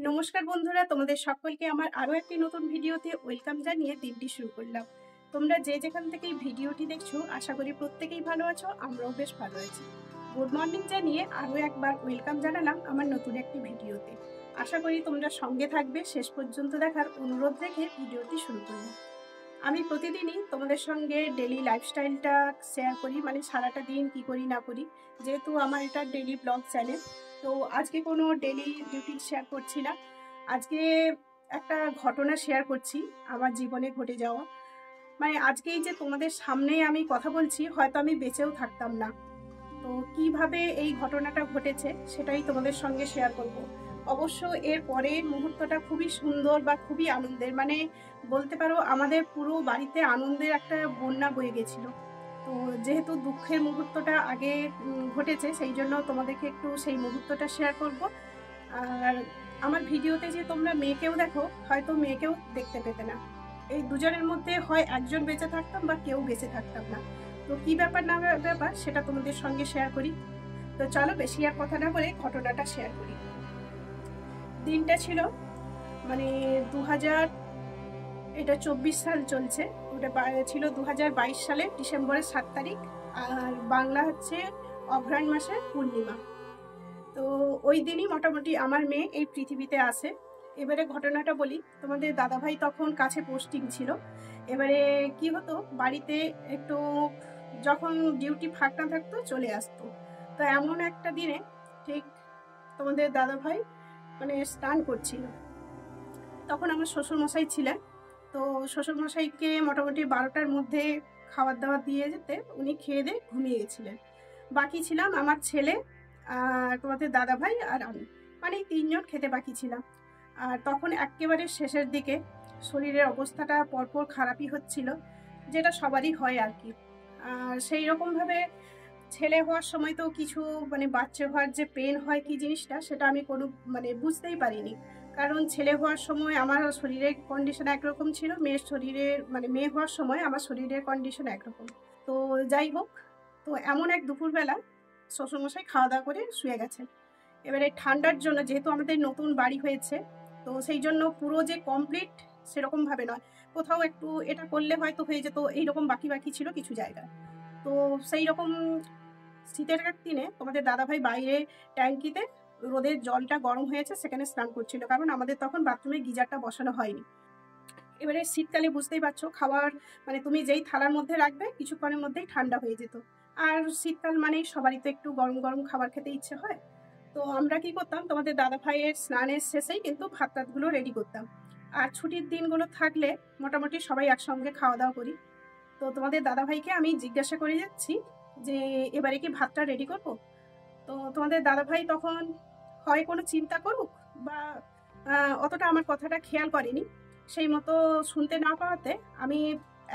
নমস্কার বন্ধুরা, তোমাদের সকলকে আমার আরও একটি নতুন ভিডিওতে ওয়েলকাম জানিয়ে দিনটি শুরু করলাম। তোমরা যে যেখান থেকে এই ভিডিওটি দেখছো, আশা করি প্রত্যেকেই ভালো আছো, আমরাও বেশ ভালো আছি। গুড মর্নিং জানিয়ে আরও একবার ওয়েলকাম জানালাম আমার নতুন একটি ভিডিওতে। আশা করি তোমরা সঙ্গে থাকবে, শেষ পর্যন্ত দেখার অনুরোধ রেখে ভিডিওটি শুরু করলাম। আমি প্রতিদিনই তোমাদের সঙ্গে ডেলি লাইফস্টাইলটা শেয়ার করি, মানে সারাটা দিন কি করি না করি, যেহেতু আমার এটা ডেলি ব্লগ চ্যানেল। তো আজকে কোনো ডেলি রুটিন শেয়ার করছি না, আজকে একটা ঘটনা শেয়ার করছি আমার জীবনে ঘটে যাওয়া। মানে আজকেই যে তোমাদের সামনে আমি কথা বলছি, হয়তো আমি বেঁচেও থাকতাম না। তো কিভাবে এই ঘটনাটা ঘটেছে সেটাই তোমাদের সঙ্গে শেয়ার করব। অবশ্য এর পরের মুহূর্তটা খুবই সুন্দর বা খুবই আনন্দের, মানে বলতে পারো আমাদের পুরো বাড়িতে আনন্দের একটা বন্যা বয়ে গেছিল। তো যেহেতু দুঃখের মুহূর্তটা আগে ঘটেছে, সেই জন্য তোমাদেরকে একটু সেই মুহূর্তটা শেয়ার করব। আর আমার ভিডিওতে যে তোমরা মেয়েকেও দেখো, হয়তো মেয়েকেও দেখতে পেতে না। এই দুজনের মধ্যে হয় একজন বেঁচে থাকতাম বা কেউ বেঁচে থাকতাম না। তো কি ব্যাপার না ব্যাপার সেটা তোমাদের সঙ্গে শেয়ার করি। তো চলো বেশি আর কথা না বলে ঘটনাটা শেয়ার করি। দিনটা ছিল মানে 2024 সাল চলছে, ওটা ছিল 2022 সালের ডিসেম্বরের 7 তারিখ, আর বাংলা হচ্ছে অঘ্রাণ মাসের পূর্ণিমা। তো ওই দিনই মোটামুটি আমার মেয়ে এই পৃথিবীতে আসে। এবারে ঘটনাটা বলি, তোমাদের দাদাভাই তখন কাছে পোস্টিং ছিল। এবারে কি হতো, বাড়িতে একটু যখন ডিউটি ফাঁকা থাকতো চলে আসতো। তো এমন একটা দিনে ঠিক তোমাদের দাদাভাই মানে স্নান করছিল, তখন আমার শ্বশুরমশাই ছিলেন। তো শ্বশুরমশাইকে মোটামুটি 12টার মধ্যে খাবার দাবার দিয়ে যেতে উনি খেয়ে দিয়ে ঘুমিয়ে গেছিলেন। বাকি ছিলাম আমার ছেলে আর তোমাদের দাদাভাই আর আমি, মানে এই তিনজন খেতে বাকি ছিলাম। আর তখন একেবারে শেষের দিকে শরীরের অবস্থাটা পরপর খারাপই হচ্ছিল, যেটা সবারই হয় আর কি। আর সেই রকমভাবে ছেলে হওয়ার সময় তো কিছু মানে বাচ্চা হওয়ার যে পেন হয় কি জিনিসটা, সেটা আমি কোনো মানে বুঝতেই পারিনি। কারণ ছেলে হওয়ার সময় আমার শরীরের কন্ডিশন একরকম ছিল, মেয়ের শরীরের মানে মেয়ে হওয়ার সময় আমার শরীরের কন্ডিশন একরকম। তো যাই হোক, তো এমন এক দুপুরবেলা শ্বশুরমশাই খাওয়া দাওয়া করে শুয়ে গেছেন। এবারে ঠান্ডার জন্য, যেহেতু আমাদের নতুন বাড়ি হয়েছে, তো সেই জন্য পুরো যে কমপ্লিট সেরকমভাবে নয়, কোথাও একটু এটা করলে হয়তো হয়ে যেত, এইরকম বাকি বাকি ছিল কিছু জায়গায়। তো সেই রকম শীতের দিনে তোমাদের দাদাভাই বাইরে ট্যাঙ্কিতে রোদের জলটা গরম হয়েছে সেখানে স্নান করছিল, কারণ আমাদের তখন বাথরুমে গিজারটা বসানো হয়নি। এবারে শীতকালে বুঝতেই পারছো, খাবার মানে তুমি যেই থালার মধ্যে রাখবে কিছুক্ষণের মধ্যেই ঠান্ডা হয়ে যেত। আর শীতকাল মানেই সবারই তো একটু গরম গরম খাবার খেতে ইচ্ছে হয়। তো আমরা কি করতাম, তোমাদের দাদা ভাইয়ের স্নানের শেষেই কিন্তু ভাত টাতগুলো রেডি করতাম। আর ছুটির দিনগুলো থাকলে মোটামুটি সবাই একসঙ্গে খাওয়া দাওয়া করি। তো তোমাদের দাদা ভাইকে আমি জিজ্ঞাসা করে যাচ্ছি যে এবারে কি ভাতটা রেডি করবো। তো তোমাদের দাদা ভাই তখন হয় কোনো চিন্তা করুক বা অতটা আমার কথাটা খেয়াল করেনি, সেই মতো শুনতে না পাওয়াতে আমি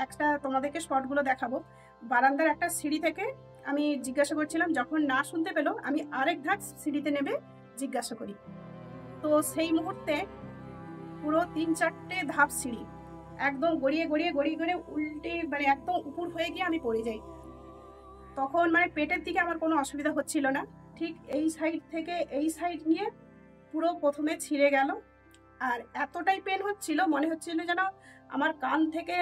একটা তোমাদেরকে স্পটগুলো দেখাবো। বারান্দার একটা সিঁড়ি থেকে আমি জিজ্ঞাসা করছিলাম, যখন না শুনতে পেলো আমি আরেক ধাপ সিঁড়িতে নেবে জিজ্ঞাসা করি। তো সেই মুহূর্তে পুরো 3-4টে ধাপ সিঁড়ি একদম গড়িয়ে গড়িয়ে গড়িয়ে গড়িয়ে উল্টে মানে একদম উপর হয়ে গিয়ে আমি পড়ে যাই। তখন মানে পেটের দিকে আমার কোনো অসুবিধা হচ্ছিল না, ঠিক এই সাইড থেকে এই সাইড নিয়ে পুরো প্রথমে ছিঁড়ে গেল। আর এতটাই পেন হচ্ছিল, মনে হচ্ছিল যেন আমার কান থেকে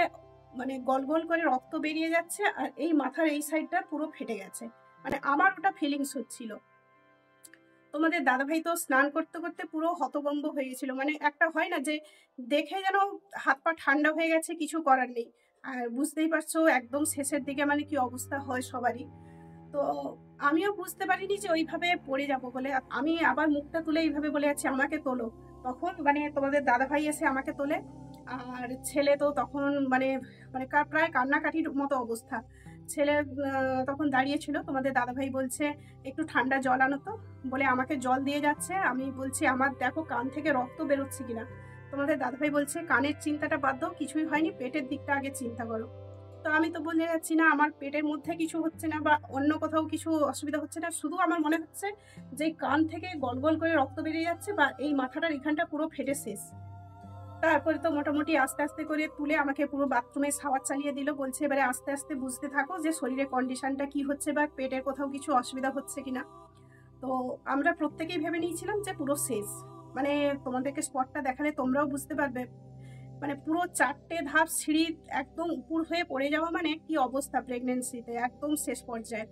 মানে গল গল করে রক্ত বেরিয়ে যাচ্ছে, আর এই মাথার এই সাইডটা পুরো ফেটে গেছে। মানে আমার ওটা ফিলিংস হচ্ছিল। তোমাদের দাদাভাই তো স্নান করতে করতে পুরো হতভম্ব হয়ে গেছিল, মানে একটা হয় না যে দেখে যেন হাত পা ঠান্ডা হয়ে গেছে, কিছু করার নেই। আর বুঝতেই পারছো একদম শেষের দিকে মানে কি অবস্থা হয় সবারই। তো আমিও বুঝতে পারিনি যে ওইভাবে পড়ে যাব বলে, আমি আবার মুখটা তুলে এইভাবে বলে যাচ্ছি আমাকে তোলো। তখন মানে তোমাদের দাদাভাই এসে আমাকে তোলে। আর ছেলে তো তখন মানে মানে প্রায় কান্নাকাটির মতো অবস্থা। ছেলে তখন দাঁড়িয়ে ছিল, তোমাদের দাদাভাই বলছে একটু ঠান্ডা জল আনো তো, বলে আমাকে জল দিয়ে যাচ্ছে। আমি বলছি আমার দেখো কান থেকে রক্ত বেরোচ্ছে কিনা। তোমাদের দাদাভাই বলছে কানের চিন্তাটা বাদ দাও, কিছুই হয়নি, পেটের দিকটা আগে চিন্তা করো। তো আমি তো বলে যাচ্ছি না আমার পেটের মধ্যে কিছু হচ্ছে না বা অন্য কোথাও কিছু অসুবিধা হচ্ছে না, শুধু আমার মনে হচ্ছে যে কান থেকে গল গল করে রক্ত বেরিয়ে যাচ্ছে বা এই মাথাটার এখানটা পুরো ফেটে শেষ। তারপরে তো মোটামুটি আস্তে আস্তে করে তুলে আমাকে পুরো বাথরুমে শাওয়ার চালিয়ে দিল, বলছে এবারে আস্তে আস্তে বুঝতে থাকো যে শরীরের কন্ডিশনটা কি হচ্ছে বা পেটের কোথাও কিছু অসুবিধা হচ্ছে কিনা। তো আমরা প্রত্যেকেই ভেবে নিয়েছিলাম যে পুরো শেষ। মানে তোমাদেরকে স্পটটা দেখালে তোমরাও বুঝতে পারবে। মানে পুরো 4টে ধাপ সিঁড়ি একদম উপর হয়ে পড়ে যাওয়া, মানে কি অবস্থা প্রেগনেন্সিতে, একদম শেষ পর্যায়ে।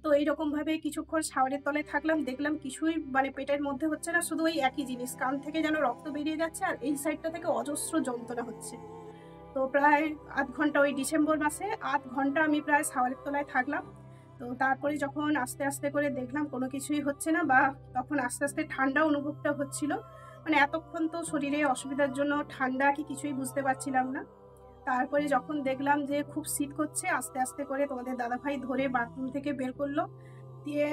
তো এইরকমভাবে কিছুক্ষণ শাওয়ারের তলায় থাকলাম, দেখলাম কিছুই মানে পেটের মধ্যে হচ্ছে না, শুধু ওই একই জিনিস, কান থেকে যেন রক্ত বেরিয়ে যাচ্ছে আর এই সাইডটা থেকে অজস্র যন্ত্রণা হচ্ছে। তো প্রায় আধ ঘন্টা, ওই ডিসেম্বর মাসে আধ ঘন্টা আমি প্রায় শাওয়ারের তলায় থাকলাম। তো তারপরে যখন আস্তে আস্তে করে দেখলাম কোনো কিছুই হচ্ছে না, বা তখন আস্তে আস্তে ঠান্ডা অনুভবটা হচ্ছিল, মানে এতক্ষণ তো শরীরে অসুবিধার জন্য ঠান্ডা কি কিছুই বুঝতে পারছিলাম না। তারপরে যখন দেখলাম যে খুব শীত করছে, আস্তে আস্তে করে তোমাদের দাদাভাই ধরে বাথরুম থেকে বের করলো, দিয়ে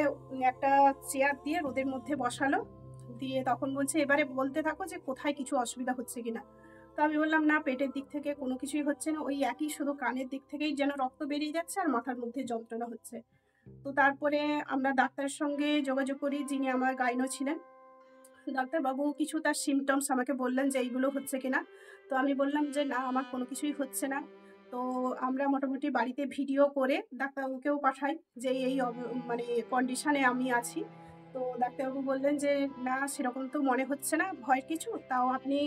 একটা চেয়ার দিয়ে রোদের মধ্যে বসালো, দিয়ে তখন বলছে এবারে বলতে থাকো যে কোথায় কিছু অসুবিধা হচ্ছে কিনা। তো আমি বললাম না, পেটের দিক থেকে কোনো কিছুই হচ্ছে না, ওই একই শুধু কানের দিক থেকেই যেন রক্ত বেরিয়ে যাচ্ছে আর মাথার মধ্যে যন্ত্রণা হচ্ছে। তো তারপরে আমরা ডাক্তারের সঙ্গে যোগাযোগ করি, যিনি আমার গাইনো ছিলেন। ডাক্তারবাবু কিছু তার সিমটমস আমাকে বললেন যে এইগুলো হচ্ছে কিনা। তো আমি বললাম যে না, আমার কোনো কিছুই হচ্ছে না। তো আমরা মোটামুটি বাড়িতে ভিডিও করে ডাক্তারবাবুকেও পাঠাই যে এই মানে কন্ডিশনে আমি আছি। তো ডাক্তারবাবু বললেন যে না, সেরকম তো মনে হচ্ছে না ভয়ের কিছু, তাও আপনি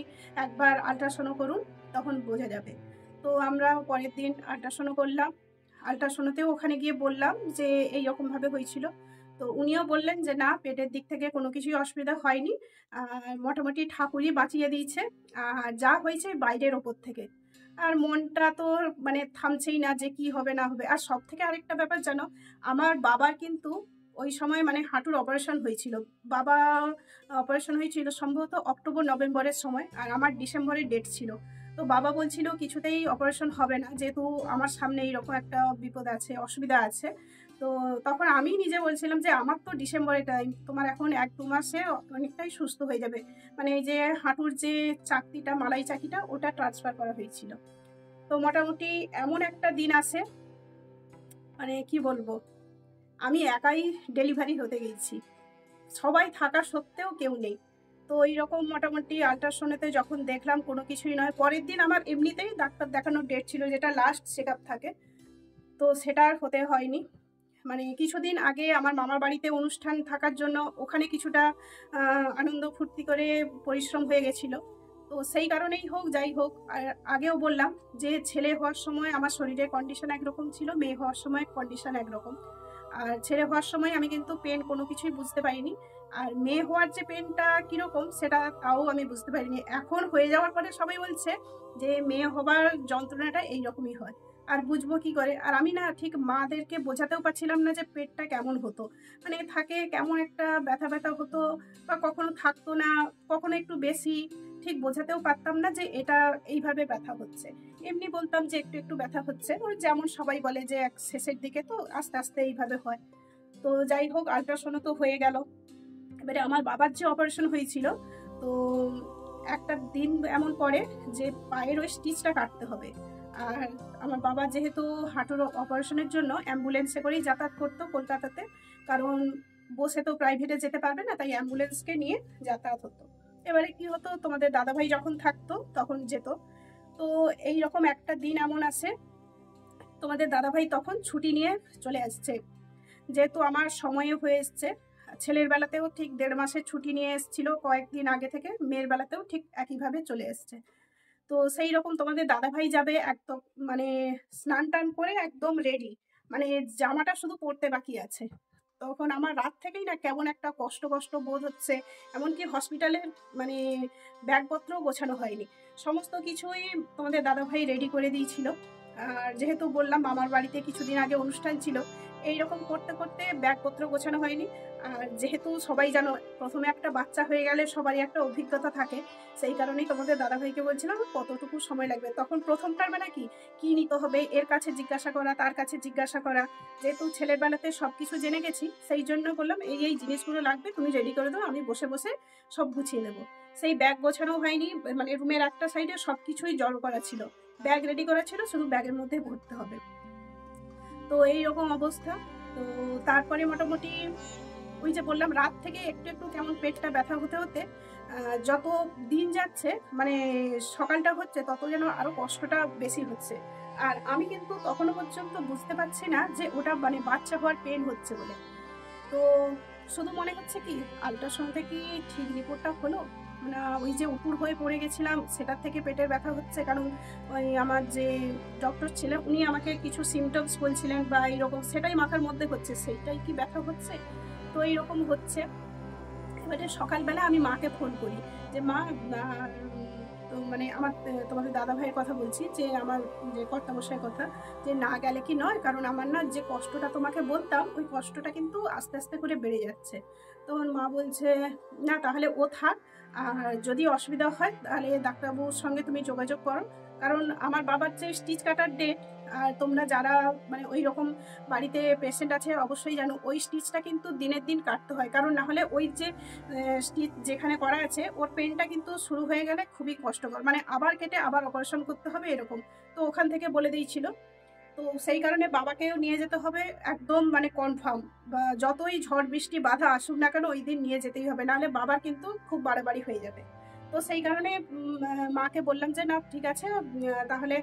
একবার আল্ট্রাসাউন্ড করুন, তখন বোঝা যাবে। তো আমরা পরের দিন আল্ট্রাসাউন্ড করলাম। আল্ট্রাসাউন্ডেতেও ওখানে গিয়ে বললাম যে এইরকমভাবে হয়েছিল। তো উনিও বললেন যে না, পেটের দিক থেকে কোনো কিছুই অসুবিধা হয়নি, মোটামুটি ঠাকুরই বাঁচিয়ে দিয়েছে, আর যা হয়েছে বাইরের ওপর থেকে। আর মনটা তো মানে থামছেই না যে কি হবে না হবে। আর সব থেকে আরেকটা ব্যাপার জানো, আমার বাবার কিন্তু ওই সময় মানে হাঁটুর অপারেশন হয়েছিল। বাবা অপারেশন হয়েছিল সম্ভবত অক্টোবর নভেম্বরের সময়, আর আমার ডিসেম্বরের ডেট ছিল। তো বাবা বলছিল কিছুতেই অপারেশন হবে না, যেহেতু আমার সামনে এইরকম একটা বিপদ আছে, অসুবিধা আছে। তো তখন আমি নিজে বলছিলাম যে আমার তো ডিসেম্বরে টাইম, তোমার এখন 1-2 মাসে অনেকটাই সুস্থ হয়ে যাবে। মানে এই যে হাঁটুর যে চাকতিটা, মালাই চাকিটা, ওটা ট্রান্সফার করা হয়েছিল। তো মোটামুটি এমন একটা দিন আসে, মানে কি বলবো, আমি একাই ডেলিভারি হতে গেছি, সবাই থাকা সত্ত্বেও কেউ নেই। তো এইরকম মোটামুটি আল্ট্রাসাউন্ডেতে যখন দেখলাম কোনো কিছুই নয়, পরের দিন আমার এমনিতেই ডাক্তার দেখানোর ডেট ছিল, যেটা লাস্ট চেক আপ থাকে। তো সেটা আর হতে হয়নি। মানে কিছুদিন আগে আমার মামার বাড়িতে অনুষ্ঠান থাকার জন্য ওখানে কিছুটা আনন্দ ফুর্তি করে পরিশ্রম হয়ে গেছিলো। তো সেই কারণেই হোক, যাই হোক, আর আগেও বললাম যে ছেলে হওয়ার সময় আমার শরীরের কন্ডিশন একরকম ছিল, মেয়ে হওয়ার সময় কন্ডিশন একরকম। আর ছেলে হওয়ার সময় আমি কিন্তু পেন কোনো কিছুই বুঝতে পারিনি, আর মেয়ে হওয়ার যে পেনটা কীরকম সেটা তাও আমি বুঝতে পারিনি। এখন হয়ে যাওয়ার পরে সবাই বলছে যে মেয়ে হবার যন্ত্রণাটা এইরকমই হয়, আর বুঝবো কি করে। আর আমি না ঠিক মাদেরকে বোঝাতেও পারছিলাম না যে পেটটা কেমন হতো, মানে থাকে কেমন একটা ব্যথা ব্যথা হতো, বা কখনো থাকতো না, কখনো একটু বেশি, ঠিক বোঝাতেও পারতাম না যে এটা এইভাবে ব্যথা হচ্ছে। এমনি বলতাম যে একটু একটু ব্যথা হচ্ছে, ওই যেমন সবাই বলে যে এক শেষের দিকে তো আস্তে আস্তে এইভাবে হয়। তো যাই হোক, আল্ট্রাসাউন্ড তো হয়ে গেল। এবারে আমার বাবার যে অপারেশন হয়েছিল, তো একটা দিন এমন পড়ে যে পায়ের ওই স্টিচটা কাটতে হবে। আর আমার বাবা যেহেতু হাঁটুর অপারেশনের জন্য অ্যাম্বুলেন্সে করেই যাতায়াত করতো কলকাতাতে, কারণ বসে তো প্রাইভেটে যেতে পারবে না, তাই অ্যাম্বুলেন্সকে নিয়ে যাতায়াত হতো। এবারে কি হতো, তোমাদের দাদাভাই যখন থাকতো তখন যেত। তো এইরকম একটা দিন এমন আসে, তোমাদের দাদাভাই তখন ছুটি নিয়ে চলে আসছে, যেহেতু আমার সময়ে হয়ে এসছে। ছেলের বেলাতেও ঠিক 1.5 মাসের ছুটি নিয়ে এসেছিল কয়েকদিন আগে থেকে, মেয়ের বেলাতেও ঠিক একইভাবে চলে এসছে। তো সেই রকম তোমাদের দাদাভাই যাবে একদম, মানে স্নান টান করে একদম রেডি, মানে জামাটা শুধু পরতে বাকি আছে। তখন আমার রাত থেকেই না কেমন একটা কষ্ট কষ্ট বোধ হচ্ছে। এমনকি হসপিটালের মানে ব্যাগপত্র গোছানো হয়নি, সমস্ত কিছুই তোমাদের দাদাভাই রেডি করে দিয়েছিল। আর যেহেতু বললাম আমার বাড়িতে কিছুদিন আগে অনুষ্ঠান ছিল, এইরকম করতে করতে ব্যাগপত্র গোছানো হয়নি। আর যেহেতু সবাই জানো প্রথমে একটা বাচ্চা হয়ে গেলে সবারই একটা অভিজ্ঞতা থাকে, সেই কারণেই তোমাদের দাদাভাইকে বলছিলাম কতটুকু সময় লাগবে। তখন প্রথমটার মানে কি নিতে হবে এর কাছে জিজ্ঞাসা করা, তার কাছে জিজ্ঞাসা করা, যেহেতু ছেলের বেলাতে সব কিছু জেনে গেছি, সেই জন্য বললাম এই এই জিনিসগুলো লাগবে, তুমি রেডি করে দাও, আমি বসে বসে সব গুছিয়ে নেবো। সেই ব্যাগ গোছানো হয়নি, মানে রুমের একটা সাইডে সব কিছুই জড়ো করা ছিল, ব্যাগ রেডি করা ছিল, শুধু ব্যাগের মধ্যে ভরতে হবে। তো এইরকম অবস্থা। তো তারপরে মোটামুটি ওই যে বললাম রাত থেকে একটু একটু কেমন পেটটা ব্যথা হতে হতে যত দিন যাচ্ছে, মানে সকালটা হচ্ছে, তত যেন আরো কষ্টটা বেশি হচ্ছে। আর আমি কিন্তু তখনো পর্যন্ত বুঝতে পারছি না যে ওটা মানে বাচ্চা হওয়ার পেন হচ্ছে বলে। তো শুধু মনে হচ্ছে কি আল্ট্রাসাউন্ডে কি ঠিক রিপোর্টটা হলো না, ওই যে উপুর হয়ে পড়ে গেছিলাম সেটার থেকে পেটের ব্যথা হচ্ছে। কারণ ওই আমার যে ডক্টর ছিলেন উনি আমাকে কিছু সিমটমস বলছিলেন বা এইরকম, সেটাই মাথার মধ্যে হচ্ছে, সেইটাই কি ব্যথা হচ্ছে, তো এইরকম হচ্ছে। এবারে সকালবেলা আমি মাকে ফোন করি যে মা, তো মানে আমার তোমাদের দাদা ভাইয়ের কথা বলছি, যে আমার যে কর্তামশাইয়ের কথা, যে না গেলে কি নয়, কারণ আমার না যে কষ্টটা তোমাকে বলতাম ওই কষ্টটা কিন্তু আস্তে আস্তে করে বেড়ে যাচ্ছে। তখন মা বলছে না তাহলে ও থাক, আর যদি অসুবিধা হয় তাহলে ডাক্তারবাবুর সঙ্গে তুমি যোগাযোগ করো। কারণ আমার বাবার যে স্টিচ কাটার ডেট, আর তোমরা যারা মানে ওই রকম বাড়িতে পেশেন্ট আছে অবশ্যই জানো, ওই স্টিচটা কিন্তু দিনের দিন কাটতে হয়, কারণ না হলে ওই যে স্টিচ যেখানে করা আছে ওর পেনটা কিন্তু শুরু হয়ে গেলে খুবই কষ্টকর, মানে আবার কেটে আবার অপারেশন করতে হবে এরকম। তো ওখান থেকে বলে দিয়েছিল, তো সেই কারণে বাবাকেও নিয়ে যেতে হবে একদম মানে কনফার্ম, বা যতই ঝড় বৃষ্টি বাধা আসুক না কেন ওই দিন নিয়ে যেতেই হবে, নাহলে বাবার কিন্তু খুব বাড়াবাড়ি হয়ে যাবে। তো সেই কারণে মাকে বললাম যে না ঠিক আছে, তাহলে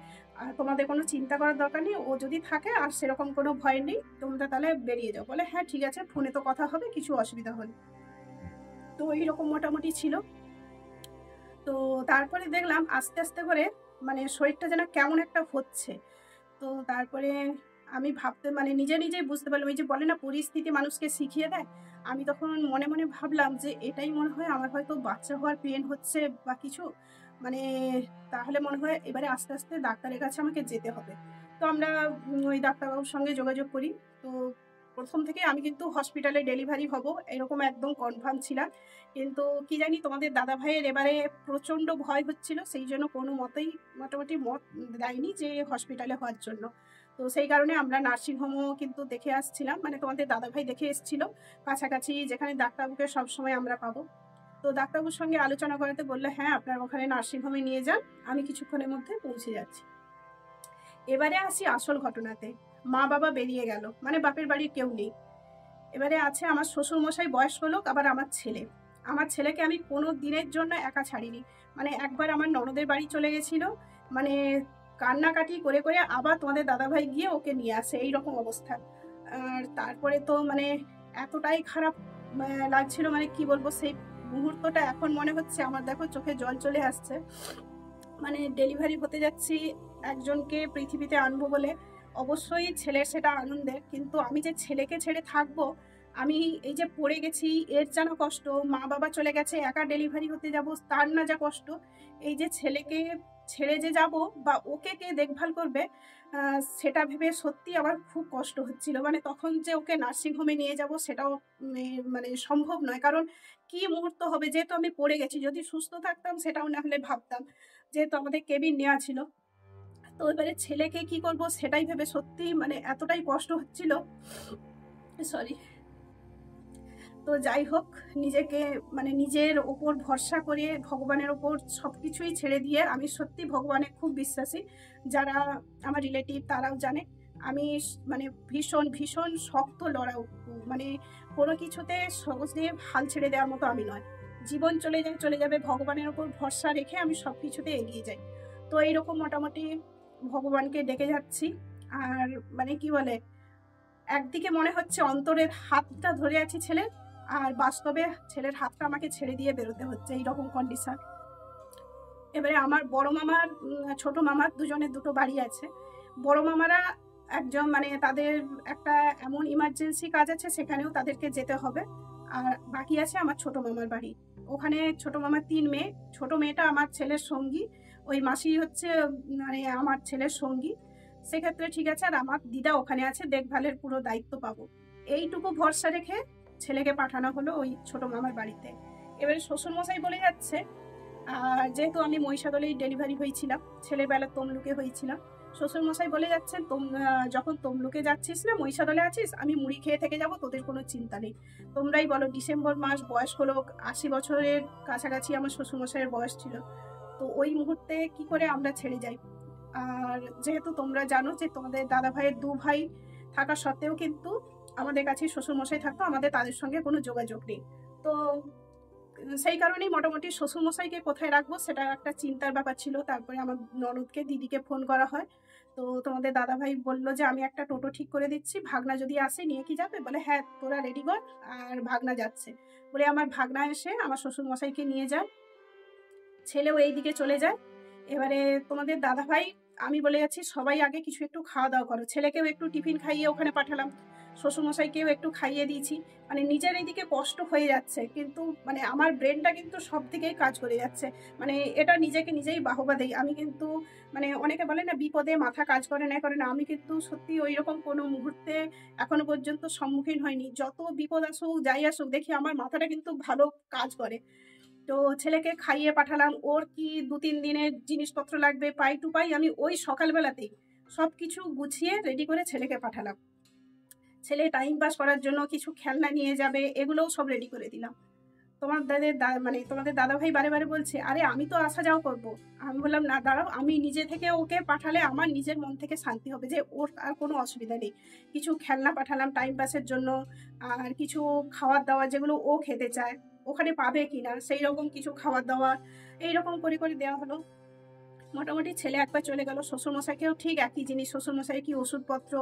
তোমাদের কোনো চিন্তা করার দরকার নেই, ও যদি থাকে আর সেরকম কোনো ভয় নেই, তোমরা তাহলে বেরিয়ে যাও। বলে হ্যাঁ ঠিক আছে, ফোনে তো কথা হবে, কিছু অসুবিধা হলে। তো এইরকম মোটামুটি ছিল। তো তারপরে দেখলাম আস্তে আস্তে করে মানে শরীরটা যেন কেমন একটা হচ্ছে। তো তারপরে আমি ভাবতে মানে নিজে নিজেই বুঝতে পারলাম, এই যে বলে না পরিস্থিতি মানুষকে শিখিয়ে দেয়, আমি তখন মনে মনে ভাবলাম যে এটাই মনে হয় আমার হয়তো বাচ্চা হওয়ার পেন হচ্ছে বা কিছু, মানে তাহলে মনে হয় এবারে আস্তে আস্তে ডাক্তারের কাছে আমাকে যেতে হবে। তো আমরা ওই ডাক্তারবাবুর সঙ্গে যোগাযোগ করি। তো প্রথম থেকে আমি কিন্তু হসপিটালে ডেলিভারি হব এরকম একদম কনফার্ম ছিলাম, কিন্তু কি জানি তোমাদের দাদা ভাইয়ের এবারে প্রচণ্ড ভয় হচ্ছিল, সেই জন্য কোনো মতেই মোটামুটি মত দেয়নি যে হসপিটালে হওয়ার জন্য। তো সেই কারণে আমরা নার্সিংহোমও কিন্তু দেখে আসছিলাম, মানে তোমাদের দাদাভাই দেখে এসেছিল কাছাকাছি, যেখানে ডাক্তারবাবুকে সবসময় আমরা পাবো। তো ডাক্তারবাবুর সঙ্গে আলোচনা করাতে বললে হ্যাঁ আপনার ওখানে নার্সিংহোমে নিয়ে যান, আমি কিছুক্ষণের মধ্যে পৌঁছে যাচ্ছি। এবারে আসি আসল ঘটনাতে। মা বাবা বেরিয়ে গেল, মানে বাপের বাড়ির কেউ নেই। এবারে আছে আমার শ্বশুর মশাই বয়স্ক লোক, আবার আমার ছেলে। আমার ছেলেকে আমি কোনো দিনের জন্য একা ছাড়িনি, মানে একবার আমার ননদের বাড়ি চলে গেছিল, মানে কান্নাকাটি করে করে আবার তোমাদের দাদাভাই গিয়ে ওকে নিয়ে আসে, এইরকম অবস্থা। আর তারপরে তো মানে এতটাই খারাপ লাগছিল, মানে কি বলবো, সেই মুহূর্তটা এখন মনে হচ্ছে আমার, দেখো চোখে জল চলে আসছে। মানে ডেলিভারি হতে যাচ্ছি, একজনকে পৃথিবীতে আনবো বলে, অবশ্যই ছেলের সেটা আনন্দের, কিন্তু আমি যে ছেলেকে ছেড়ে থাকবো, আমি এই যে পড়ে গেছি এর যেন কষ্ট, মা বাবা চলে গেছে একা ডেলিভারি হতে যাব তার না যা কষ্ট, এই যে ছেলেকে ছেড়ে যে যাব বা ওকে কে দেখভাল করবে, সেটা ভেবে সত্যি আমার খুব কষ্ট হচ্ছিল। মানে তখন যে ওকে নার্সিংহোমে নিয়ে যাব সেটাও মানে সম্ভব নয়, কারণ কি মুহূর্ত হবে, যেহেতু আমি পড়ে গেছি, যদি সুস্থ থাকতাম সেটাও না হলে ভাবতাম, যেহেতু আমাদের কেবিন নেওয়া ছিল। তো এবারে ছেলেকে কি করব সেটাই ভেবে সত্যি মানে এতটাই কষ্ট হচ্ছিল, সরি। তো যাই হোক, নিজেকে মানে নিজের ওপর ভরসা করে ভগবানের ওপর সব কিছুই ছেড়ে দিয়ে, আমি সত্যি ভগবানে খুব বিশ্বাসী, যারা আমার রিলেটিভ তারাও জানে, আমি মানে ভীষণ ভীষণ শক্ত লড়াও, মানে কোনো কিছুতে সহজে হাল ছেড়ে দেওয়ার মতো আমি নয়। জীবন চলে যায় চলে যাবে, ভগবানের ওপর ভরসা রেখে আমি সব কিছুতে এগিয়ে যাই। তো এইরকম মোটামুটি ভগবানকে ডেকে যাচ্ছি। আর মানে কি বলে, একদিকে মনে হচ্ছে অন্তরের হাতটা ধরে আছি ছেলের, আর বাস্তবে ছেলের হাতটা আমাকে ছেড়ে দিয়ে বেরোতে হচ্ছে, এইরকম কন্ডিশন। এবারে আমার বড় মামার ছোট মামার দুজনের দুটো বাড়ি আছে। বড় মামারা একজন মানে তাদের একটা এমন ইমার্জেন্সি কাজ আছে, সেখানেও তাদেরকে যেতে হবে। আর বাকি আছে আমার ছোট মামার বাড়ি, ওখানে ছোট মামার 3 মেয়ে, ছোট মেয়েটা আমার ছেলের সঙ্গী, ওই মাসি হচ্ছে মানে আমার ছেলের সঙ্গী, সেক্ষেত্রে ঠিক আছে। আর আমার দিদা ওখানে আছে, দেখভালের পুরো দায়িত্ব পাবো, এইটুকু ভরসা রেখে ছেলেকে পাঠানো হলো ওই ছোট মামার বাড়িতে। এবারে শ্বশুরমশাই বলে যাচ্ছে, আর যেহেতু আমি মহিষাদলেই ডেলিভারি হয়েছিলাম, ছেলের বেলা তমলুকে হয়েছিলাম, শ্বশুরমশাই বলে যাচ্ছেন যখন তমলুকে যাচ্ছিস না মহিষাদলে আছিস, আমি মুড়ি খেয়ে থেকে যাব, তোদের কোনো চিন্তা নেই। তোমরাই বলো, ডিসেম্বর মাস, বয়স্ক লোক, 80 বছরের কাছাকাছি আমার শ্বশুরমশাইয়ের বয়স ছিল, তো ওই মুহূর্তে কি করে আমরা ছেড়ে যাই। আর যেহেতু তোমরা জানো যে তোমাদের দাদা ভাইয়ের 2 ভাই থাকা সত্ত্বেও কিন্তু আমাদের কাছে শ্বশুরমশাই থাকতো, আমাদের তাদের সঙ্গে কোনো যোগাযোগ নেই। তো সেই কারণেই মোটামুটি শ্বশুরমশাইকে কোথায় রাখবো সেটা একটা চিন্তার ব্যাপার ছিল। তারপরে আমার ননদকে, দিদিকে ফোন করা হয়। তো তো তোমাদের দাদাভাই বললো যে আমি একটা টোটো ঠিক করে দিচ্ছি, ভাগনা যদি আসে নিয়ে কি যাবে? বলে হ্যাঁ তোরা রেডি কর, আর ভাগনা যাচ্ছে। বলে আমার ভাগনা এসে আমার শ্বশুরমশাইকে নিয়ে যায়, ছেলেও এই দিকে চলে যায়। এবারে তোমাদের দাদাভাই, আমি বলে যাচ্ছি সবাই আগে কিছু একটু খাওয়া দাওয়া করো, ছেলেকেও একটু টিফিন খাইয়ে ওখানে পাঠালাম, শ্বশুরমশাইকেও একটু খাইয়ে দিয়েছি। মানে নিজের এইদিকে কষ্ট হয়ে যাচ্ছে, কিন্তু মানে আমার ব্রেনটা কিন্তু সব দিকেই কাজ করে যাচ্ছে। মানে এটা নিজেকে নিজেই বাহবা দেই আমি, কিন্তু মানে অনেকে বলে না বিপদে মাথা কাজ করে না করে না, আমি কিন্তু সত্যি ওই রকম কোনো মুহূর্তে এখনো পর্যন্ত সম্মুখীন হয়নি। যত বিপদ আসুক যাই আসুক দেখি আমার মাথাটা কিন্তু ভালো কাজ করে। তো ছেলেকে খাইয়ে পাঠালাম, ওর কি 2-3 দিনের জিনিসপত্র লাগবে পাই টু পাই আমি ওই সকালবেলাতেই সব কিছু গুছিয়ে রেডি করে ছেলেকে পাঠালাম। ছেলে টাইম পাস করার জন্য কিছু খেলনা নিয়ে যাবে, এগুলোও সব রেডি করে দিলাম। তোমাদের দাদাভাই বারে বারে বলছে আরে আমি তো আসা যাওয়া করবো। আমি বললাম না দাঁড়াও, আমি নিজে থেকে ওকে পাঠালে আমার নিজের মন থেকে শান্তি হবে যে ওর আর কোনো অসুবিধা নেই। কিছু খেলনা পাঠালাম টাইম পাসের জন্য, আর কিছু খাবার দাবার যেগুলো ও খেতে চায় ওখানে পাবে কিনা সেই রকম কিছু খাবার দাবার এইরকম করে করে দেওয়া হলো। মোটামুটি ছেলে একবার চলে গেল, শ্বশুরমশাইকেও ঠিক একই জিনিস, শ্বশুরমশাই কি ওষুধপত্র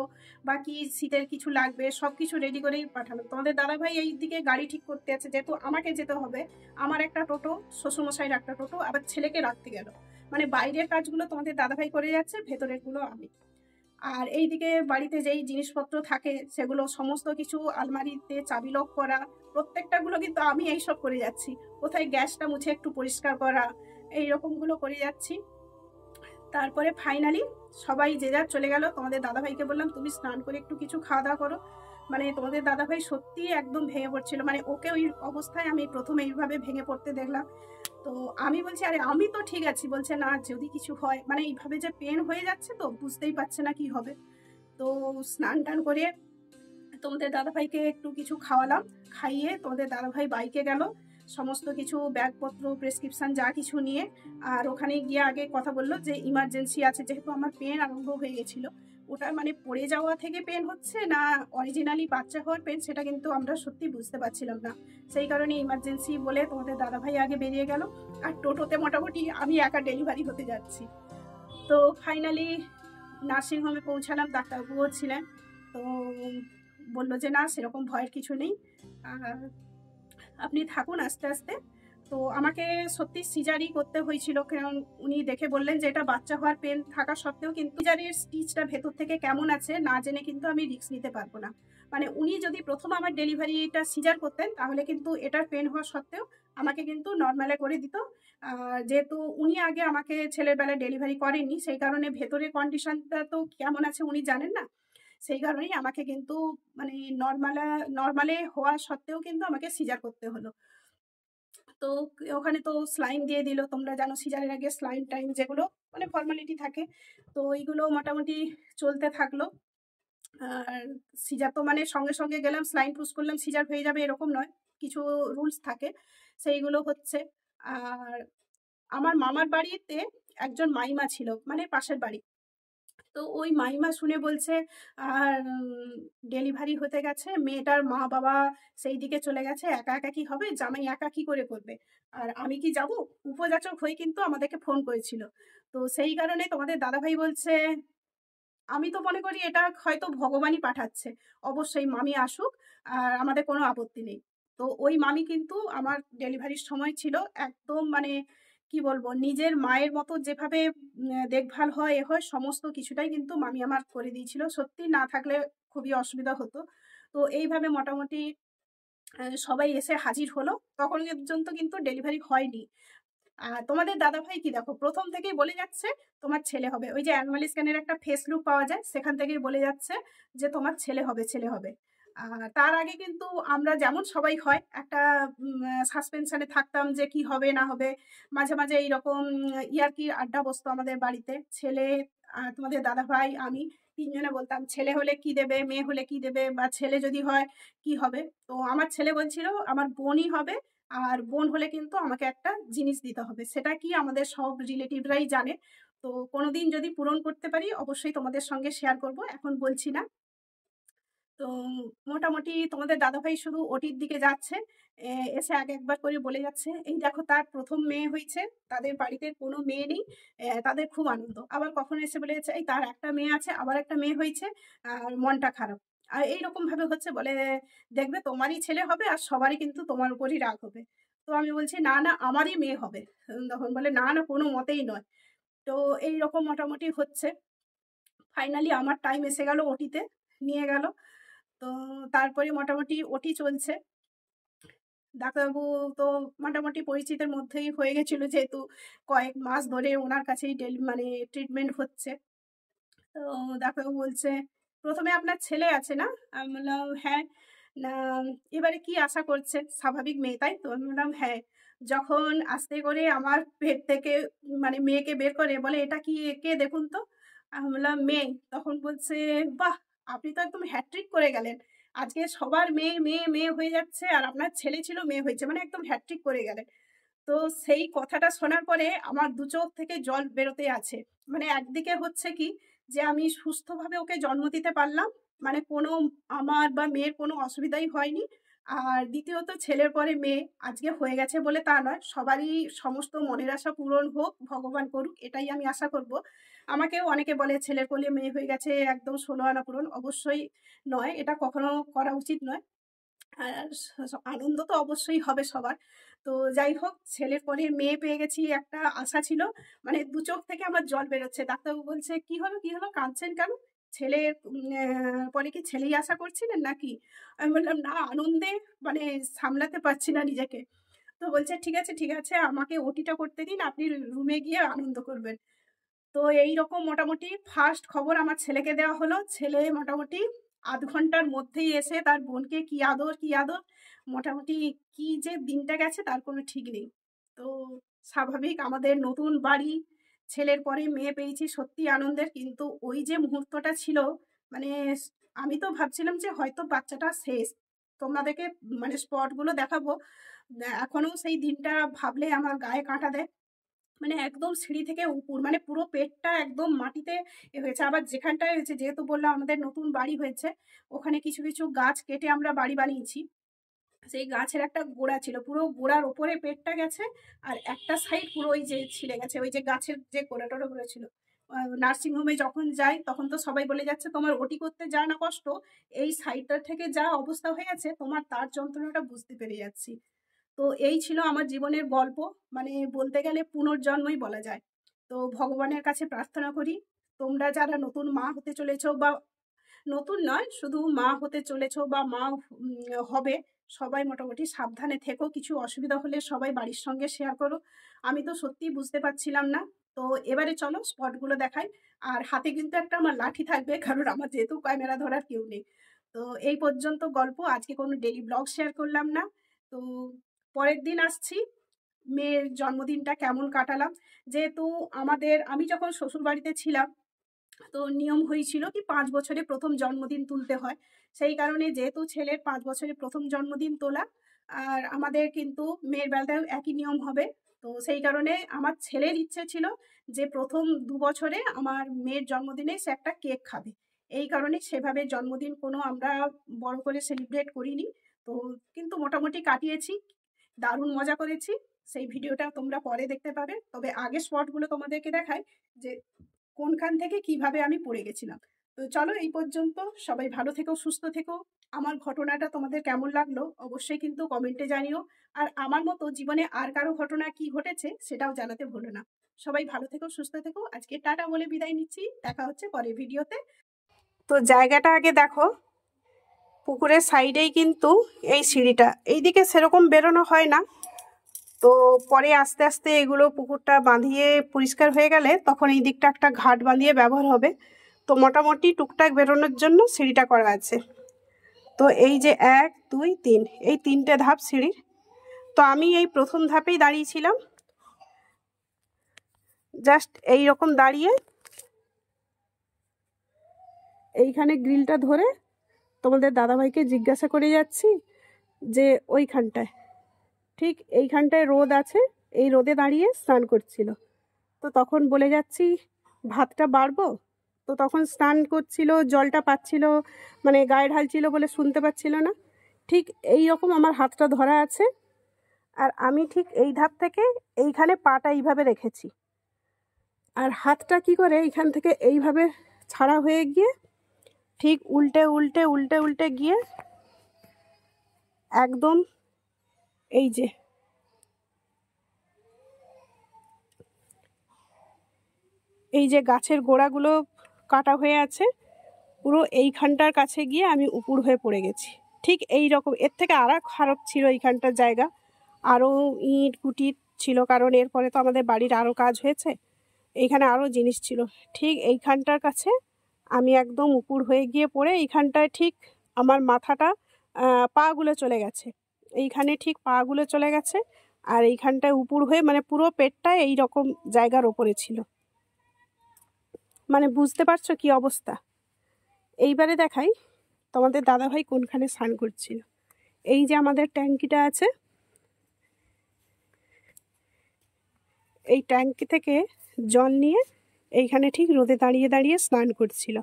বা কি শীতের কিছু লাগবে সব কিছু রেডি করেই পাঠালো। তোমাদের দাদাভাই এই দিকে গাড়ি ঠিক করতে আছে, যেহেতু আমাকে যেতে হবে, আমার একটা টোটো, শ্বশুরমশাইয়ের একটা টোটো, আবার ছেলেকে রাখতে গেল। মানে বাইরের কাজগুলো তোমাদের দাদাভাই করে যাচ্ছে, ভেতরের গুলো আমি। আর এইদিকে বাড়িতে যেই জিনিসপত্র থাকে সেগুলো সমস্ত কিছু আলমারিতে চাবি লক করা, প্রত্যেকটাগুলো কিন্তু আমি এইসব করে যাচ্ছি। কোথায় গ্যাসটা মুছে একটু পরিষ্কার করা, এই রকমগুলো করে যাচ্ছি। তারপরে ফাইনালি সবাই যে যার চলে গেল। তোমাদের দাদাভাইকে বললাম তুমি স্নান করে একটু কিছু খাওয়া দাওয়া করো। মানে তোমাদের দাদাভাই সত্যি একদম ভেঙে পড়ছিল, মানে ওকে ওই অবস্থায় আমি প্রথমে এইভাবে ভেঙে পড়তে দেখলাম। তো আমি বলছি আরে আমি তো ঠিক আছি, বলছে না যদি কিছু হয়, মানে এইভাবে যে পেন হয়ে যাচ্ছে তো বুঝতেই পারছে না কি হবে। তো স্নান টান করে তোমাদের দাদাভাইকে একটু কিছু খাওয়ালাম, খাইয়ে তোমাদের দাদাভাই বাইকে গেল সমস্ত কিছু ব্যাগপত্র প্রেসক্রিপশন যা কিছু নিয়ে। আর ওখানে গিয়ে আগে কথা বললো যে ইমার্জেন্সি আছে, যেহেতু আমার পেন আরম্ভ হয়ে গেছিলো। ওটা মানে পড়ে যাওয়া থেকে পেন হচ্ছে না অরিজিনালি বাচ্চা হওয়ার পেন সেটা কিন্তু আমরা সত্যি বুঝতে পারছিলাম না। সেই কারণে ইমার্জেন্সি বলে তোমাদের দাদাভাই আগে বেরিয়ে গেল, আর টোটোতে মোটামুটি আমি একা ডেলিভারি হতে যাচ্ছি। তো ফাইনালি নার্সিংহোমে পৌঁছালাম, ডাক্তারবাবুও ছিলেন। তো বললো যে না সেরকম ভয়ের কিছু নেই, আপনি থাকুন আস্তে আস্তে। তো আমাকে সত্যি সিজারই করতে হয়েছিল, কারণ উনি দেখে বললেন যে এটা বাচ্চা হওয়ার পেন থাকা সত্ত্বেও কিন্তু সিজারের স্টিচটা ভেতর থেকে কেমন আছে না জেনে কিন্তু আমি রিস্ক নিতে পারবো না। মানে উনি যদি প্রথম আমার ডেলিভারিটা সিজার করতেন তাহলে কিন্তু এটার পেন হওয়া সত্ত্বেও আমাকে কিন্তু নর্মালে করে দিত। যেহেতু উনি আগে আমাকে ছেলের বেলায় ডেলিভারি করেননি, সেই কারণে ভেতরের কন্ডিশনটা তো কেমন আছে উনি জানেন না। সেই কারণেই আমাকে কিন্তু মানে নর্মালে হওয়া সত্ত্বেও কিন্তু আমাকে সিজার করতে হলো। তো ওখানে তো স্লাইন দিয়ে দিল, তোমরা জানো সিজারের আগে স্লাইন টাইম যেগুলো মানে ফর্মালিটি থাকে, তো এইগুলো মোটামুটি চলতে থাকলো। আর সিজার তো মানে সঙ্গে সঙ্গে গেলাম স্লাইন পুশ করলাম সিজার হয়ে যাবে এরকম নয়, কিছু রুলস থাকে সেইগুলো হচ্ছে। আর আমার মামার বাড়িতে একজন মাইমা ছিল, মানে পাশের বাড়ি। তো ওই মাইমা শুনে বলছে আর ডেলিভারি হতে গেছে, মেয়েটার মা বাবা সেই দিকে চলে গেছে, একা একা কি হবে, জামাই একা কি করে করবে, আর আমি কি যাব? উপযাচক হয়ে কিন্তু আমাদেরকে ফোন করেছিল। তো সেই কারণে তোমাদের দাদাভাই বলছে আমি তো মনে করি এটা হয়তো ভগবানই পাঠাচ্ছে, অবশ্যই মামি আসুক, আর আমাদের কোনো আপত্তি নেই। তো ওই মামি কিন্তু আমার ডেলিভারির সময় ছিল একদম মানে কি বলবো নিজের মায়ের মতো, যেভাবে দেখভাল হয় এ হয় সমস্ত কিছুটাই কিন্তু মামি আমার করে দিয়েছিল, সত্যি না থাকলে খুবই অসুবিধা হতো। তো এইভাবে মোটামুটি সবাই এসে হাজির হলো, তখন পর্যন্ত কিন্তু ডেলিভারি হয়নি। আর তোমাদের দাদাভাই কি দেখো প্রথম থেকেই বলে যাচ্ছে তোমার ছেলে হবে, ওই যে অ্যানুয়াল স্ক্যানের একটা ফেস লুক পাওয়া যায় সেখান থেকেই বলে যাচ্ছে যে তোমার ছেলে হবে ছেলে হবে। তার আগে কিন্তু আমরা যেমন সবাই হয় একটা সাসপেনশনে থাকতাম যে কি হবে না হবে। মাঝে মাঝে এইরকম ইয়ার্কির আড্ডা বসতো আমাদের বাড়িতে, ছেলে তোমাদের দাদাভাই আমি তিনজনে বলতাম ছেলে হলে কি দেবে, মেয়ে হলে কি দেবে, বা ছেলে যদি হয় কি হবে। তো আমার ছেলে বলছিল আমার বোনই হবে, আর বোন হলে কিন্তু আমাকে একটা জিনিস দিতে হবে, সেটা কি আমাদের সব রিলেটিভরাই জানে। তো কোনোদিন যদি পূরণ করতে পারি অবশ্যই তোমাদের সঙ্গে শেয়ার করব, এখন বলছি না। তো মোটামুটি তোমাদের দাদাভাই শুধু ওটির দিকে যাচ্ছে, এসে আগে একবার করে বলে যাচ্ছে, এই দেখো তার প্রথম মেয়ে হয়েছে, তাদের বাড়িতে কোনো মেয়ে নেই, তাদের খুব আনন্দ। আবার কখনো এসে বলে যাচ্ছে, এই তার একটা মেয়ে আছে, আবার একটা মেয়ে হয়েছে, আর মনটা খারাপ। আর এইরকম ভাবে হচ্ছে, বলে দেখবে তোমারই ছেলে হবে আর সবারই কিন্তু তোমার উপরই রাগ হবে। তো আমি বলছি, না না আমারই মেয়ে হবে। তখন বলে, না না কোনো মতেই নয়। তো এইরকম মোটামুটি হচ্ছে। ফাইনালি আমার টাইম এসে গেল ওটিতে, নিয়ে গেল। তো তারপরে মোটামুটি ওটি চলছে। ডাক্তারবাবু তো মোটামুটি পরিচিতের মধ্যেই হয়ে গেছিল, যেহেতু কয়েক মাস ধরে ওনার কাছেই মানে ট্রিটমেন্ট হচ্ছে। তো ডাক্তারবাবু বলছে, প্রথমে আপনার ছেলে আছে না? আমি বললাম হ্যাঁ। না, এবারে কি আশা করছে? স্বাভাবিক মেয়ে তাই তো? আমি বললাম হ্যাঁ। যখন আস্তে করে আমার পেট থেকে মানে মেয়েকে বের করে, বলে এটা কি, কে দেখুন তো। আমি বললাম মেয়ে। তখন বলছে, বাহ, আপনি তো একদম হ্যাট্রিক করে গেলেন। আজকে সবার মেয়ে মেয়ে মেয়ে হয়ে যাচ্ছে, আর আপনার ছেলে ছিল মেয়ে হয়েছে, মানে একদম হ্যাট্রিক করে গেলেন। তো সেই কথাটা শোনার পরে আমার দু চোখ থেকে জল বেরোতে আছে। মানে একদিকে হচ্ছে কি, যে আমি সুস্থভাবে ওকে জন্ম দিতে পারলাম, মানে কোনো আমার বা মেয়ের কোনো অসুবিধাই হয়নি। আর দ্বিতীয়ত ছেলের পরে মেয়ে আজকে হয়ে গেছে বলে তা নয়, সবারই সমস্ত মনের আশা পূরণ হোক, ভগবান করুক, এটাই আমি আশা করব। আমাকেও অনেকে বলে ছেলের কোলে মেয়ে হয়ে গেছে, একদম 16 আনা পূরণ। অবশ্যই নয়, এটা কখনো করা উচিত নয়। আর আনন্দ তো অবশ্যই হবে সবার। তো যাই হোক, ছেলের পরে মেয়ে পেয়ে গেছি, একটা আশা ছিল। মানে দু চোখ থেকে আমার জল বেরোচ্ছে। ডাক্তারবাবু বলছে, কি হলো কি হলো, কাঁদছেন কেন? ছেলের পরে কি ছেলেই আশা করছিলেন নাকি? আমি বললাম না, আনন্দে মানে সামলাতে পারছি না নিজেকে। তো বলছে, ঠিক আছে ঠিক আছে, আমাকে ওটিটা করতে দিন, আপনি রুমে গিয়ে আনন্দ করবেন। তো এই রকম মোটামুটি ফার্স্ট খবর আমার ছেলেকে দেওয়া হলো। ছেলে মোটামুটি আধ ঘন্টার মধ্যেই এসে তার বোনকে কি আদর কি আদর, মোটামুটি কি যে দিনটা গেছে তার কোনো ঠিক নেই। তো স্বাভাবিক, আমাদের নতুন বাড়ি, ছেলের পরে মেয়ে পেয়েছি, সত্যি আনন্দের। কিন্তু ওই যে মুহূর্তটা ছিল, মানে আমি তো ভাবছিলাম যে হয়তো বাচ্চাটা শেষ। তোমাদেরকে মানে স্পটগুলো দেখাবো, এখনো সেই দিনটা ভাবলে আমার গায়ে কাঁটা দেয়। মানে একদম সিঁড়ি থেকে উপর, মানে পুরো পেটটা একদম মাটিতে হয়েছে। আবার যেখানটায় হয়েছে, যেহেতু বললাম আমাদের নতুন বাড়ি হয়েছে, ওখানে কিছু কিছু গাছ কেটে আমরা বাড়ি বানিয়েছি। সেই গাছের একটা গোড়া ছিল, পুরো গোড়ার ওপরে পেটটা গেছে, আর একটা সাইড পুরো ওই যে ছিঁড়ে গেছে, ওই যে গাছের যে গোড়া টোড়া গুলো ছিল। নার্সিংহোমে যখন যাই তখন তো সবাই বলে যাচ্ছে, তোমার ওটি করতে যা না কষ্ট, এই সাইডটা থেকে যা অবস্থা হয়ে গেছে তোমার, তার যন্ত্রণাটা বুঝতে পেরে যাচ্ছি। তো এই ছিল আমার জীবনের গল্প, মানে বলতে গেলে পুনর্জন্মই বলা যায়। তো ভগবানের কাছে প্রার্থনা করি, তোমরা যারা নতুন মা হতে চলেছো, বা নতুন নয়, শুধু মা হতে চলেছো বা মা হবে, সবাই মোটামুটি সাবধানে থেকো। কিছু অসুবিধা হলে সবাই বাড়ির সঙ্গে শেয়ার করো। আমি তো সত্যিই বুঝতে পারছিলাম না। তো এবারে চলো স্পটগুলো দেখাই। আর হাতে কিন্তু একটা আমার লাঠি থাকবে, কারণ আমার যেহেতু ক্যামেরা ধরার কেউ নেই। তো এই পর্যন্ত গল্প, আজকে কোনো ডেইলি ব্লগ শেয়ার করলাম না। তো পরের দিন আসছি, মেয়ের জন্মদিনটা কেমন কাটালাম। যেহেতু আমি যখন শ্বশুরবাড়িতে ছিলাম, তো নিয়ম হয়েছিল কি 5 বছরে প্রথম জন্মদিন তুলতে হয়। সেই কারণে যেহেতু ছেলের 5 বছরে প্রথম জন্মদিন তোলা, আর আমাদের কিন্তু মেয়ের বেলাতেও একই নিয়ম হবে। তো সেই কারণে আমার ছেলের ইচ্ছে ছিল যে প্রথম 2 বছরে আমার মেয়ের জন্মদিনে সে একটা কেক খাবে। এই কারণে সেভাবে জন্মদিন কোনো আমরা বড় করে সেলিব্রেট করিনি। তো কিন্তু মোটামুটি কাটিয়েছি, দারুণ মজা করেছি। সেই ভিডিওটা তোমরা পরে দেখতে পাবে। তবে আগে স্পটগুলো তোমাদেরকে দেখাই, যে কোনখান থেকে কিভাবে আমি পড়ে গেছিলাম। তো চলো এই পর্যন্ত, সবাই ভালো থেকো, সুস্থ থেকো। আমার ঘটনাটা তোমাদের কেমন লাগলো অবশ্যই কিন্তু কমেন্টে জানিও। আর আমার মতো জীবনে আর কারো ঘটনা কি ঘটেছে সেটাও জানাতে ভুলো না। সবাই ভালো থেকো, সুস্থ থেকো। আজকে টাটা বলে বিদায় নিচ্ছি, দেখা হচ্ছে পরের ভিডিওতে। তো জায়গাটা আগে দেখো, পুকুরের সাইডেই কিন্তু এই সিঁড়িটা, এইদিকে সেরকম বেরোনো হয় না। তো পরে আস্তে আস্তে এগুলো পুকুরটা বাঁধিয়ে পরিষ্কার হয়ে গেলে তখন এই দিকটা একটা ঘাট বাঁধিয়ে ব্যবহার হবে। তো মোটামুটি টুকটাক বেরোনোর জন্য সিঁড়িটা করা আছে। তো এই যে 1 2 3, এই 3টে ধাপ সিঁড়ির। তো আমি এই প্রথম ধাপেই দাঁড়িয়েছিলাম, জাস্ট এই রকম দাঁড়িয়ে এইখানে গ্রিলটা ধরে তোমাদের দাদাভাইকে জিজ্ঞাসা করে যাচ্ছি যে ওইখানটায়, ঠিক এইখানটায় রোদ আছে, এই রোদে দাঁড়িয়ে স্নান করছিল। তো তখন বলে যাচ্ছি, ভাতটা বাড়বো? তো তখন স্নান করছিল, জলটা পাচ্ছিল, মানে গায়ে ঢালছিল বলে শুনতে পাচ্ছিল না। ঠিক এই রকম আমার হাতটা ধরা আছে, আর আমি ঠিক এই ধাপ থেকে এইখানে পাটা এইভাবে রেখেছি, আর হাতটা কি করে এইখান থেকে এইভাবে ছাড়া হয়ে গিয়ে ঠিক উল্টে উল্টে উল্টে উল্টে গিয়ে একদম এই যে গাছের গোড়াগুলো কাটা হয়ে আছে, পুরো এইখানটার কাছে গিয়ে আমি উপুড় হয়ে পড়ে গেছি। ঠিক এই রকম, এর থেকে আরও খারাপ ছিল এইখানটার জায়গা, আরও ইট কুটি ছিল, কারণ এরপরে তো আমাদের বাড়ির আরও কাজ হয়েছে, এইখানে আরও জিনিস ছিল। ঠিক এইখানটার কাছে আমি একদম উপুড় হয়ে গিয়ে পড়ে এইখানটায় ঠিক আমার মাথাটা, পাগুলো চলে গেছে, এইখানে ঠিক পাগুলো চলে গেছে, আর এইখানটায় উপুড় হয়ে মানে পুরো পেটটায় এই রকম জায়গার ওপরে ছিল। মানে বুঝতে পারছো কি অবস্থা। এইবারে দেখাই তোমাদের দাদাভাই কোনখানে স্নান করছিল। এই যে আমাদের ট্যাঙ্কিটা আছে, এই ট্যাঙ্কি থেকে জল নিয়ে এইখানে ঠিক রোদে দাঁড়িয়ে দাঁড়িয়ে স্নান করছিল,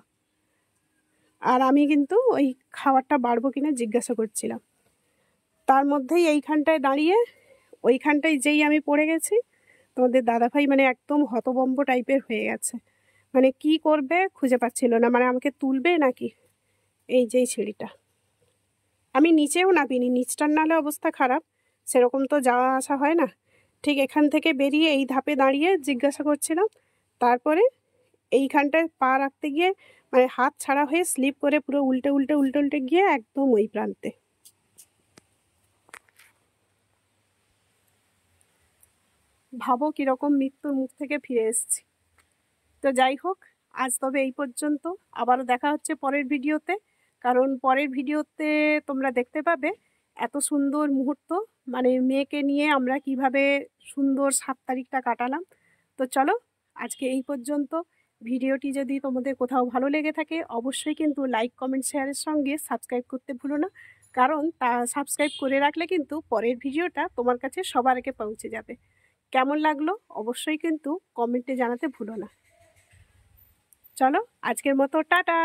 আর আমি কিন্তু ওই খাবারটা বাড়বো কিনা জিজ্ঞাসা করছিলাম। তার মধ্যেই এইখানটায় দাঁড়িয়ে ওইখানটায় যেই আমি পড়ে গেছি, তোমাদের দাদাভাই মানে একদম হতভম্ব টাইপের হয়ে গেছে, মানে কি করবে খুঁজে পাচ্ছিল না, মানে আমাকে তুলবে নাকি। এই যেই সিঁড়িটা, আমি নিচেও নামিনি, নিচটার নালে অবস্থা খারাপ, সেরকম তো যাওয়া আসা হয় না। ঠিক এখান থেকে বেরিয়ে এই ধাপে দাঁড়িয়ে জিজ্ঞাসা করছিলাম, তারপরে এইখানটায় পা রাখতে গিয়ে মানে হাত ছাড়া হয়ে স্লিপ করে পুরো উল্টে উল্টে উল্টে উল্টে গিয়ে একদম ওই প্রান্তে। ভাবো কীরকম মৃত্যুর মুখ থেকে ফিরে এসেছি। তো যাই হোক, আজ তবে এই পর্যন্ত, আবারও দেখা হচ্ছে পরের ভিডিওতে, কারণ পরের ভিডিওতে তোমরা দেখতে পাবে এত সুন্দর মুহূর্ত, মানে মেয়েকে নিয়ে আমরা কিভাবে সুন্দর 7 তারিখটা কাটালাম। তো চলো আজকে এই পর্যন্ত। ভিডিওটি যদি তোমাদের কোথাও ভালো লেগে থাকে অবশ্যই কিন্তু লাইক কমেন্ট শেয়ারের সঙ্গে সাবস্ক্রাইব করতে ভুলো না, কারণ তা সাবস্ক্রাইব করে রাখলে কিন্তু পরের ভিডিওটা তোমার কাছে সবার আগে পৌঁছে যাবে। কেমন লাগলো অবশ্যই কিন্তু কমেন্টে জানাতে ভুলো না। চলো আজকের মতো টাটা।